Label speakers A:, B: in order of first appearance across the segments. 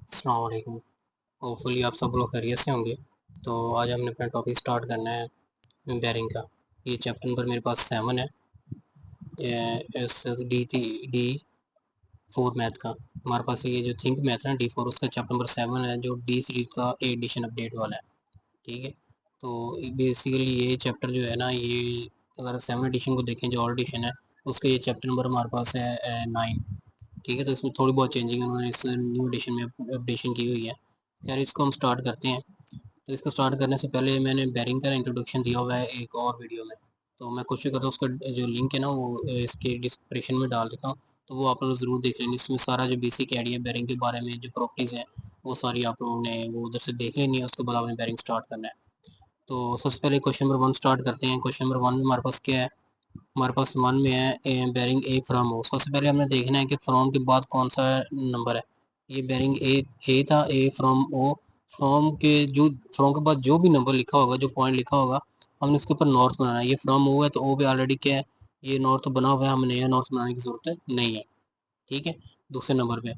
A: अस्सलाम वालेकुम। होपफुली आप सब लोग खैरियत से होंगे। तो आज हमने अपना टॉपिक स्टार्ट करना है बेयरिंग का। ये चैप्टर नंबर मेरे पास 7 है। इस डी 4 मैथ का हमारे पास ये जो थिंक मैथ है ना D4 उसका चैप्टर नंबर 7 है जो D3 का एडिशन अपडेट वाला है। ठीक है। तो बेसिकली ये चैप्टर जो है ना ये अगर 7 एडिशन को देखें जो ओल्ड एडिशन है उसका ये चैप्टर नंबर हमारे पास है 9। ठीक है। तो इसमें थोड़ी बहुत चेंजिंग उन्होंने इस न्यू एडिशन में अपडेशन की हुई है। खैर इसको हम स्टार्ट करते हैं। तो इसको स्टार्ट करने से पहले मैंने बेरिंग का इंट्रोडक्शन दिया हुआ है एक और वीडियो में। तो मैं कोशिश करता हूँ उसका जो लिंक है ना वो इसके डिस्क्रिप्शन में डाल देता हूँ। तो वो आप लोग ज़रूर देख लेंगे। इसमें सारा जो बेसिक आइडिया बेरिंग के बारे में जो प्रॉपर्टीज़ हैं वो सारी आप लोगों ने वो उधर से देख लेनी है। उसके बाद आपने बेरिंग स्टार्ट करना है। तो सबसे पहले क्वेश्चन नंबर 1 स्टार्ट करते हैं। क्वेश्चन नंबर 1 में हमारे पास क्या है? हमारे पास 1 में है बेरिंग ए फ्रॉम हो। सबसे पहले हमने देखना है कि फ्रॉम के बाद कौन सा नंबर है। ये बेरिंग ए था। ए फ्रॉम ओ। फ्रॉम के बाद जो भी नंबर लिखा होगा जो पॉइंट लिखा होगा हमने उसके ऊपर नॉर्थ बनाना है। ये फ्रॉम ओ है तो ओ पे ऑलरेडी क्या है? ये नॉर्थ बना हुआ है। हमें नया नॉर्थ बनाने की ज़रूरत नहीं है। ठीक है। दूसरे नंबर पे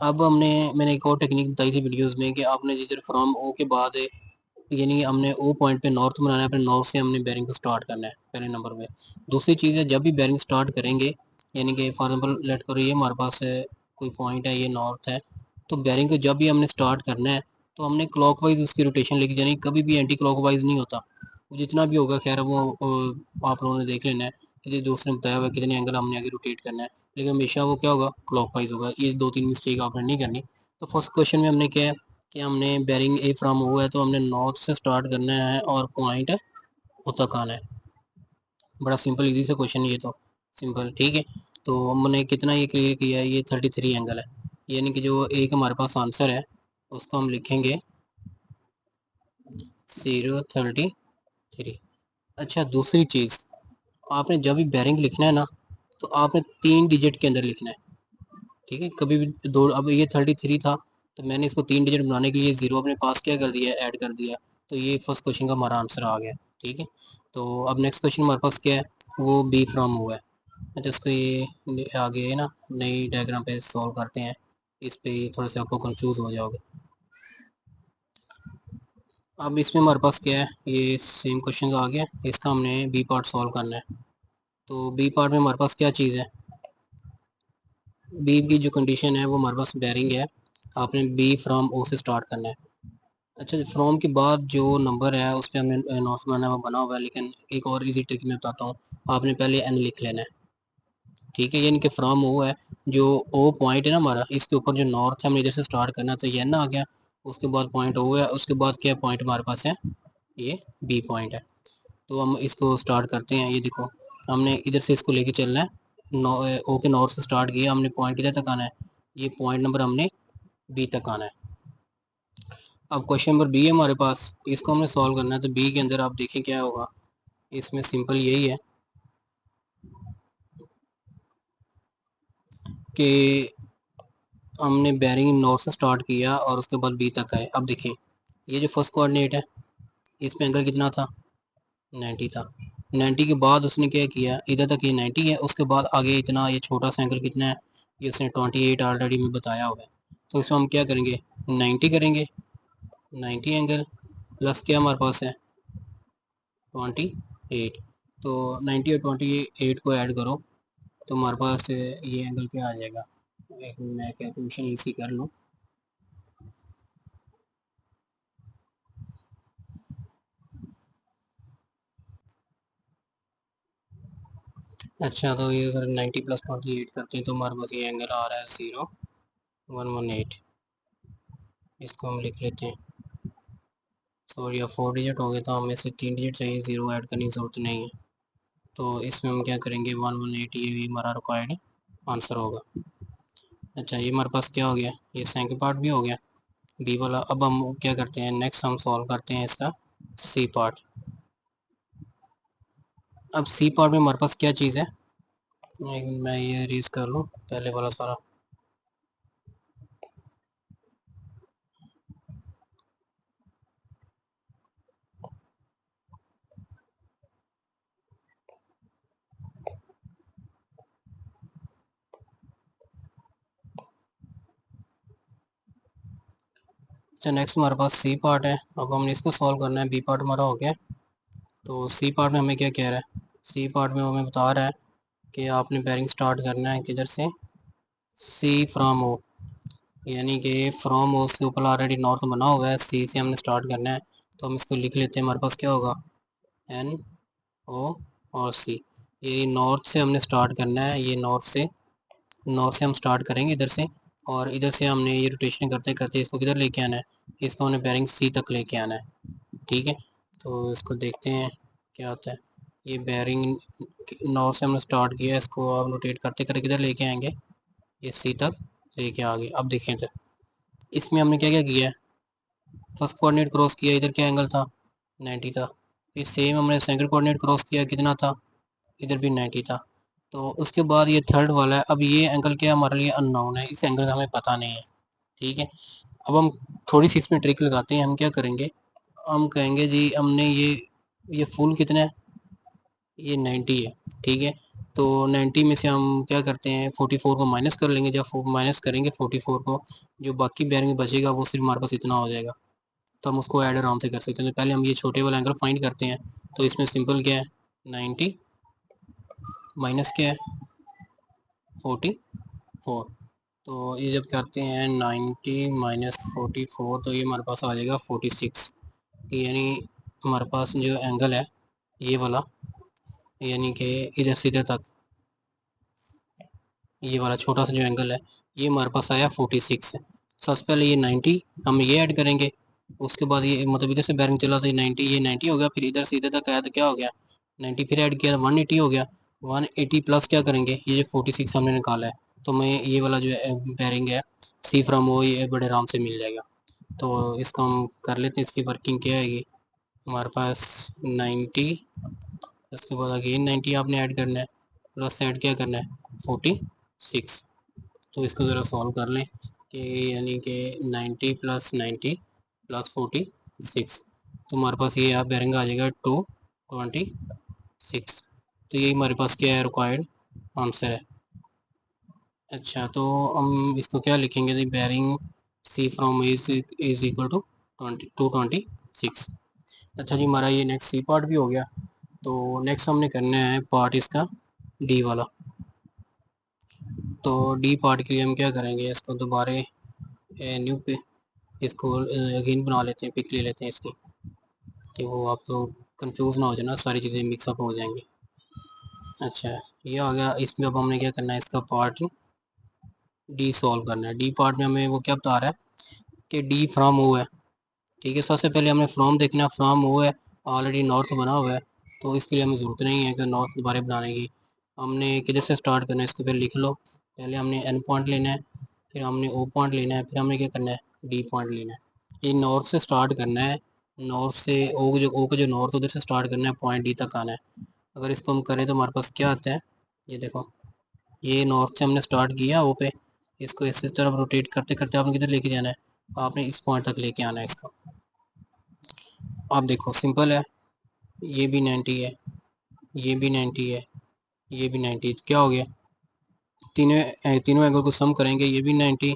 A: अब मैंने एक और टेक्निक बताई थी वीडियोस में कि आपने जिधर फ्रॉम ओ के बाद यानी हमने ओ पॉइंट पे नॉर्थ बनाना है। फिर नॉर्थ से हमने बेरिंग को स्टार्ट करना है पहले नंबर पे। दूसरी चीज़ है जब भी बेरिंग स्टार्ट करेंगे यानी कि फॉर एग्जांपल लेट करो ये हमारे पास कोई पॉइंट है ये नॉर्थ है। तो बेरिंग को जब भी हमने स्टार्ट करना है तो हमने क्लॉकवाइज उसकी रोटेशन लेके जानी। कभी भी एंटी क्लॉकवाइज नहीं होता। वो जितना भी होगा खैर वो आप लोगों ने देख लेना है कि दोस्त ने बताया हुआ है कितने एंगल हमने आगे रोटेट करना है। लेकिन हमेशा वो क्या होगा? क्लॉकवाइज होगा। ये 2-3 मिस्टेक आपने नहीं करनी। तो फर्स्ट क्वेश्चन में हमने क्या है कि हमने बेरिंग ए फ्रॉम हुआ है तो हमने नॉर्थ से स्टार्ट करना है और पॉइंट ओ तक आना है। बड़ा सिंपल इजी सा क्वेश्चन ये तो सिंपल। ठीक है। तो हमने कितना ये क्लियर किया है? ये 33 एंगल है। यानी कि जो एक हमारे पास आंसर है उसको हम लिखेंगे 033। अच्छा दूसरी चीज़ आपने जब भी बेरिंग लिखना है ना तो आपने 3 डिजिट के अंदर लिखना है। ठीक है। कभी भी दो अब ये 33 था तो मैंने इसको 3 डिजिट बनाने के लिए जीरो अपने पास क्या कर दिया? ऐड कर दिया। तो ये फर्स्ट क्वेश्चन का हमारा आंसर आ गया। ठीक है। तो अब नेक्स्ट क्वेश्चन हमारे पास क्या है? वो बी फ्रॉम हुआ है। अच्छा इसको ये आगे है ना नई डायग्राम पे सॉल्व करते हैं। इस पे थोड़ा सा आपको कंफ्यूज हो जाओगे। अब इसमें हमारे पास क्या है? ये सेम क्वेश्चन आ गया। इसका हमने बी पार्ट सॉल्व करना है। तो बी पार्ट में हमारे पास क्या चीज़ है? बी की जो कंडीशन है वो हमारे पास बेरिंग है। आपने बी फ्रॉम ओ से स्टार्ट करना है। अच्छा फ्रॉम के बाद जो नंबर है उस पर हमने नॉर्थ बनाना है वो बना हुआ है। लेकिन एक और इजी ट्रिक मैं बताता हूँ। आपने पहले एन लिख लेना है। ठीक है। यानी कि फ्रॉम ओ है। जो ओ पॉइंट है ना हमारा इसके ऊपर जो नॉर्थ है हमने इधर से स्टार्ट करना है तो ये एन आ गया। उसके बाद पॉइंट ओ है। उसके बाद क्या पॉइंट हमारे पास है? ये बी पॉइंट है। तो हम इसको स्टार्ट करते हैं। ये देखो हमने इधर से इसको लेके चलना है। ओ के नॉर्थ से स्टार्ट किया हमने। पॉइंट किधर तक आना है? ये पॉइंट नंबर हमने बी तक आना है। अब क्वेश्चन नंबर बी है हमारे पास। इसको हमने सॉल्व करना है। तो बी के अंदर आप देखें क्या होगा। इसमें सिंपल यही है कि हमने बेरिंग नॉर्थ से स्टार्ट किया और उसके बाद बी तक आए। अब देखिए ये जो फर्स्ट कोऑर्डिनेट है इसमें एंगल कितना था? 90 था। 90 के बाद उसने क्या किया? इधर तक ये 90 है। उसके बाद आगे इतना ये छोटा सा एंगल कितना है? ये उसने 28 ऑलरेडी में बताया हुआ है। तो इसमें हम क्या करेंगे? 90 करेंगे। 90 एंगल प्लस क्या हमारे पास है? 28। तो 90 और 28 को ऐड करो तो हमारे पास ये एंगल क्या आ जाएगा? एक मैं कैलकुलेशन इसी कर लूँ। अच्छा तो ये अगर 90 प्लस 28 करते हैं तो हमारे पास ये एंगल आ रहा है 0,118। इसको हम लिख लेते हैं। सॉरी अब 4 डिजिट हो गए तो हमें से 3 डिजिट चाहिए। ज़ीरो ऐड करने की ज़रूरत नहीं है। तो इसमें हम क्या करेंगे? 118 ये भी हमारा रिक्वायर्ड आंसर होगा। अच्छा ये हमारे पास क्या हो गया? ये सेकंड पार्ट भी हो गया बी वाला। अब हम क्या करते हैं? नेक्स्ट हम सॉल्व करते हैं इसका सी पार्ट। अब सी पार्ट में हमारे पास क्या चीज़ है? मैं ये रीज कर लूँ पहले वाला सारा। अच्छा, नेक्स्ट हमारे पास सी पार्ट है। अब हमने इसको सॉल्व करना है। बी पार्ट हमारा हो गया। तो सी पार्ट में हमें क्या कह रहा है? सी पार्ट में हमें बता रहा है कि आपने बेरिंग स्टार्ट करना है किधर से? सी फ्रॉम ओ, यानी कि फ्रॉम ओ के ऊपर ऑलरेडी नॉर्थ बना हुआ है, सी से हमने स्टार्ट करना है। तो हम इसको लिख लेते हैं। हमारे पास क्या होगा? एन ओ और सी। ये नॉर्थ से हमने स्टार्ट करना है। ये नॉर्थ से हम स्टार्ट करेंगे इधर से, और इधर से हमने ये रोटेशन करते करते इसको किधर लेके आना है? इसको हमने बेरिंग सी तक लेके आना है। ठीक है, तो इसको देखते हैं क्या होता है। ये बेरिंग नॉर्थ से हमने स्टार्ट किया है, इसको अब रोटेट करते करते किधर लेके आएंगे? ये सी तक लेके आ गए। अब देखें तो इसमें हमने क्या क्या किया है? फर्स्ट कोऑर्डिनेट क्रॉस किया, इधर क्या एंगल था? 90 था। फिर सेम हमने सेकंड कोऑर्डिनेट क्रॉस किया, कितना था? इधर भी 90 था। तो उसके बाद ये थर्ड वाला है। अब ये एंगल क्या हमारे लिए अननोन है, इस एंगल का हमें पता नहीं है। ठीक है, अब हम थोड़ी सी इसमें ट्रिक लगाते हैं। हम क्या करेंगे? हम कहेंगे जी हमने ये फुल कितना है? ये 90 है। ठीक है, तो 90 में से हम क्या करते हैं? 44 को माइनस कर लेंगे। जब माइनस करेंगे 44 को, जो बाकी बेरिंग बचेगा वो सिर्फ हमारे पास इतना हो जाएगा। तो हम उसको ऐड आराम से कर सकते हैं। तो पहले हम ये छोटे वाला एंगल फाइंड करते हैं। तो इसमें सिंपल क्या है? 90 माइनस क्या है? 44। तो ये जब करते हैं 90 माइनस 44, तो ये हमारे पास आ जाएगा 46। यानी हमारे पास जो एंगल है ये वाला, यानी कि इधर से इधर तक ये वाला छोटा सा जो एंगल है, ये हमारे पास आया 46 है। सबसे पहले ये 90 हम ये ऐड करेंगे। उसके बाद ये मतलब इधर से बैरिंग चला था 90, ये 90 हो गया। फिर इधर से इधर तक आया तो क्या हो गया? 90 फिर ऐड किया 180 हो गया। 180 प्लस क्या करेंगे? ये जो 46 हमने निकाला है, तो मैं ये वाला जो बैरिंग है सी फ्रॉम वो ये बड़े आराम से मिल जाएगा। तो इसको हम कर लेते हैं। इसकी वर्किंग क्या आएगी? हमारे पास 90, उसके बाद अगेन 90 आपने ऐड करना है, प्लस ऐड क्या करना है? 46। तो इसको ज़रा सॉल्व कर लें कि यानी कि 90 प्लस 90 प्लस 46, तो हमारे पास ये यहाँ बेरिंग आ जाएगा 226। तो यही हमारे पास क्या है? रिक्वायर्ड आंसर है। अच्छा, तो हम इसको क्या लिखेंगे? The bearing C from is equal to 226। अच्छा जी, हमारा ये नेक्स्ट सी पार्ट भी हो गया। तो नेक्स्ट हमने करना है पार्ट इसका डी वाला। तो डी पार्ट के लिए हम क्या करेंगे? इसको दोबारा न्यू पे इसको अगेन बना लेते हैं, पिक ले लेते हैं इसकी, कि वो आप तो कंफ्यूज ना हो जाए ना, सारी चीज़ें मिक्सअप हो जाएंगी। अच्छा, ये आ गया। इसमें अब हमने क्या करना है? इसका पार्ट डी सॉल्व करना है। डी पार्ट में हमें वो क्या बता रहा है कि डी फ्रॉम ओ है। ठीक है, सबसे पहले हमें फ्रॉम देखना है। फ्रॉम ओ है, ऑलरेडी नॉर्थ बना हुआ है, तो इसके लिए हमें ज़रूरत नहीं है कि नॉर्थ दोबारा बनाने की। हमने किधर से स्टार्ट करना है इसको पहले लिख लो। पहले हमने एन पॉइंट लेना है, फिर हमने ओ पॉइंट लेना है, फिर हमने क्या करना है? डी पॉइंट लेना है। ये नॉर्थ से स्टार्ट करना है। नॉर्थ से ओ का जो नॉर्थ उधर से स्टार्ट करना है, पॉइंट डी तक आना है। अगर इसको हम करें तो हमारे पास क्या आता है? ये देखो, ये नॉर्थ से हमने स्टार्ट किया ओ पे, इसको इस तरफ रोटेट करते करते आपने किधर लेके जाना है? आपने इस पॉइंट तक लेके आना है इसको। आप देखो सिंपल है, ये भी 90 है, ये भी 90 है, ये भी 90। क्या हो गया? तीनों एंगल को सम करेंगे, ये भी 90,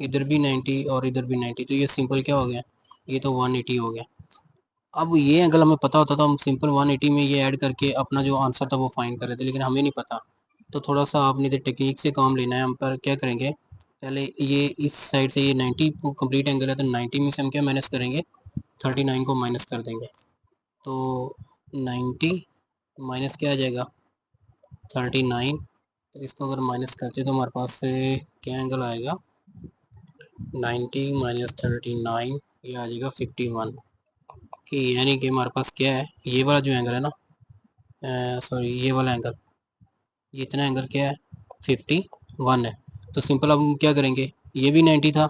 A: इधर भी 90 और इधर भी 90। तो ये सिंपल क्या हो गया? ये तो 180 हो गया। अब ये एंगल हमें पता होता तो हम सिंपल 180 में ये ऐड करके अपना जो आंसर था वो फाइंड कर रहे थे, लेकिन हमें नहीं पता। तो थोड़ा सा आपने तो टेक्निक से काम लेना है। हम पर क्या करेंगे? पहले ये इस साइड से ये 90 कंप्लीट एंगल है, तो 90 में से हम क्या माइनस करेंगे? 39 को माइनस कर देंगे। तो 90 माइनस क्या आ जाएगा? 39। तो इसको अगर माइनस करते तो हमारे पास से क्या एंगल आएगा? 90 माइनस 39, ये आ जाएगा 51। कि यानी कि हमारे पास क्या है? ये वाला जो एंगल है ना, सॉरी ये वाला एंगल, ये इतना एंगल क्या है? 51 है। तो सिंपल अब हम क्या करेंगे? ये भी 90 था,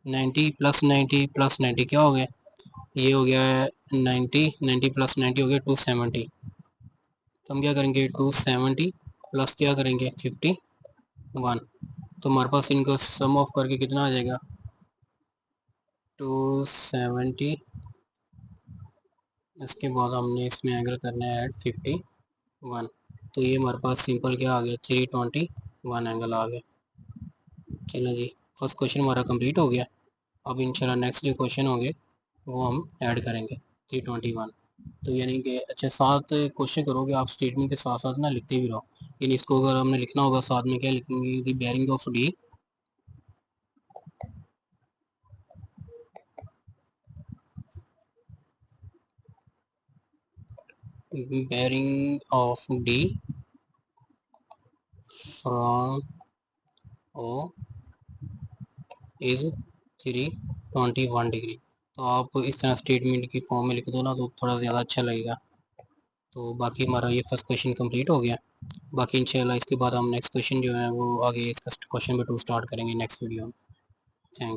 A: 90 प्लस 90 प्लस 90 क्या हो गया? ये हो गया 90, 90 प्लस 90 हो गया 270। तो हम क्या करेंगे? 270 प्लस क्या करेंगे? 51। तो हमारे पास इनको सम ऑफ करके कितना आ जाएगा? 270। इसके बाद हमने इसमें एंगल करना है ऐड 51। तो ये हमारे पास सिंपल क्या आ गया? 321 एंगल आ गया। चलो जी, फर्स्ट क्वेश्चन हमारा कंप्लीट हो गया। अब इंशाल्लाह नेक्स्ट जो क्वेश्चन होंगे वो हम ऐड करेंगे 321। तो यानी कि अच्छा 7 क्वेश्चन करोगे आप, स्टेटमेंट के साथ साथ ना लिखते भी रहो। यानी इसको अगर हमने लिखना होगा साथ में क्या लिखेंगे, the bearing of D bearing of D from O is 321 degree. तो आप इस तरह स्टेटमेंट की फॉर्म में लिख दो ना, तो थोड़ा ज़्यादा अच्छा लगेगा। तो बाकी हमारा ये फर्स्ट क्वेश्चन कंप्लीट हो गया। बाकी इंशाल्लाह इसके बाद हम नेक्स्ट क्वेश्चन जो है वो आगे इसका क्वेश्चन नंबर 2 स्टार्ट करेंगे नेक्स्ट वीडियो में। Thank you.